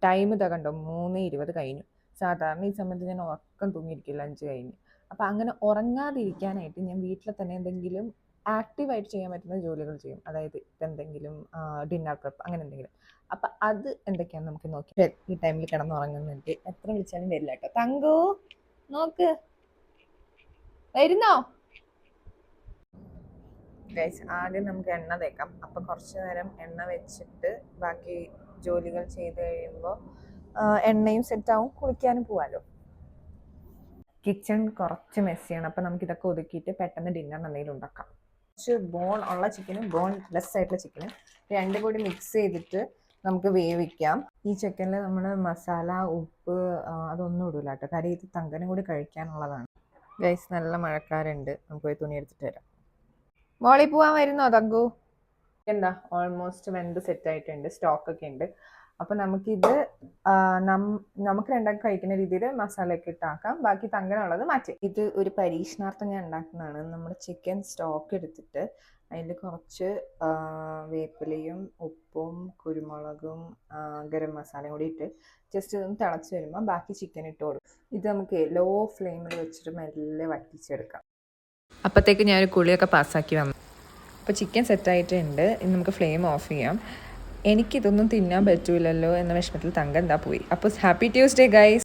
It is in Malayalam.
ടൈം ഇതാ കണ്ടോ 3:20 കഴിഞ്ഞു. സാധാരണ ഈ സമയത്ത് ഞാൻ ഉറക്കം തൂങ്ങിയിരിക്കും ലഞ്ച് കഴിഞ്ഞ്. അപ്പം അങ്ങനെ ഉറങ്ങാതിരിക്കാനായിട്ട് ഞാൻ വീട്ടിൽ തന്നെ എന്തെങ്കിലും ആക്റ്റീവായിട്ട് ചെയ്യാൻ പറ്റുന്ന ജോലികൾ ചെയ്യും. അതായത് ഇപ്പം എന്തെങ്കിലും ഡിന്നർ പ്രിപ്പ് അങ്ങനെ എന്തെങ്കിലും. അപ്പം അത് എന്തൊക്കെയാണെന്ന് നമുക്ക് നോക്കി ഈ ടൈമിൽ കിടന്നുറങ്ങുന്നുണ്ട്. എത്ര വിളിച്ചാലും വരില്ല കേട്ടോ. തങ്കു നോക്ക് വരുന്നോ ഗൈസ്. ആദ്യം നമുക്ക് എണ്ണ തേക്കാം. അപ്പം കുറച്ച് നേരം എണ്ണ വെച്ചിട്ട് ബാക്കി ജോലികൾ ചെയ്ത് കഴിയുമ്പോൾ എണ്ണയും സെറ്റാവും, കുളിക്കാനും പോവാലോ. കിച്ചൺ കുറച്ച് മെസ്സിയാണ്. അപ്പം നമുക്കിതൊക്കെ ഒതുക്കിയിട്ട് പെട്ടെന്ന് ഡിന്നറിന് എന്തെങ്കിലും ഉണ്ടാക്കാം. കുറച്ച് ബോൺ ഉള്ള ചിക്കനും ബോൺ ലെസ് ആയിട്ടുള്ള ചിക്കനും രണ്ടും കൂടി മിക്സ് ചെയ്തിട്ട് നമുക്ക് വേവിക്കാം. ഈ ചിക്കനിൽ നമ്മൾ മസാല, ഉപ്പ് അതൊന്നും ഇടില്ല കേട്ടോ. കാര്യം ഇത് തങ്കനും കൂടി കഴിക്കാനുള്ളതാണ്. ഗൈസ് നല്ല മഴക്കാരുണ്ട്. നമുക്ക് പോയി തുണി എടുത്തിട്ട് വരാം. മോളി പോവാൻ വരുന്നോ തങ്കു? എന്താ ഓൾമോസ്റ്റ് വെന്ത് സെറ്റ് ആയിട്ടുണ്ട്. സ്റ്റോക്കൊക്കെ ഉണ്ട്. അപ്പം നമുക്കിത് നമുക്ക് രണ്ടാൾക്ക് കഴിക്കുന്ന രീതിയിൽ മസാലയൊക്കെ ഇട്ടാക്കാം. ബാക്കി തങ്ങനുള്ളത് മാറ്റി. ഇത് ഒരു പരീക്ഷണാർത്ഥം ഞാൻ ഉണ്ടാക്കുന്നതാണ്. നമ്മൾ ചിക്കൻ സ്റ്റോക്ക് എടുത്തിട്ട് അതിൽ കുറച്ച് വേപ്പിലയും ഉപ്പും കുരുമുളകും ഗരം മസാലയും കൂടി ഇട്ട് ജസ്റ്റ് ഇതൊന്ന് തിളച്ച് വരുമ്പോൾ ബാക്കി ചിക്കൻ ഇട്ട് കൊടുക്കും. ഇത് നമുക്ക് ലോ ഫ്ലെയിമിൽ വെച്ചിട്ട് മെല്ലെ വറ്റിച്ചെടുക്കാം. അപ്പോഴത്തേക്ക് ഞാനൊരു കുളിയൊക്കെ പാസ്സാക്കി വന്നു. അപ്പോൾ ചിക്കൻ സെറ്റായിട്ടുണ്ട്. ഇനി നമുക്ക് ഫ്ലെയിം ഓഫ് ചെയ്യാം. എനിക്കിതൊന്നും തിന്നാൻ പറ്റൂലല്ലോ എന്ന വിഷമത്തിൽ തങ്ക എന്താ പോയി. അപ്പോൾ ഹാപ്പി ട്യൂസ്ഡേ ഗൈസ്.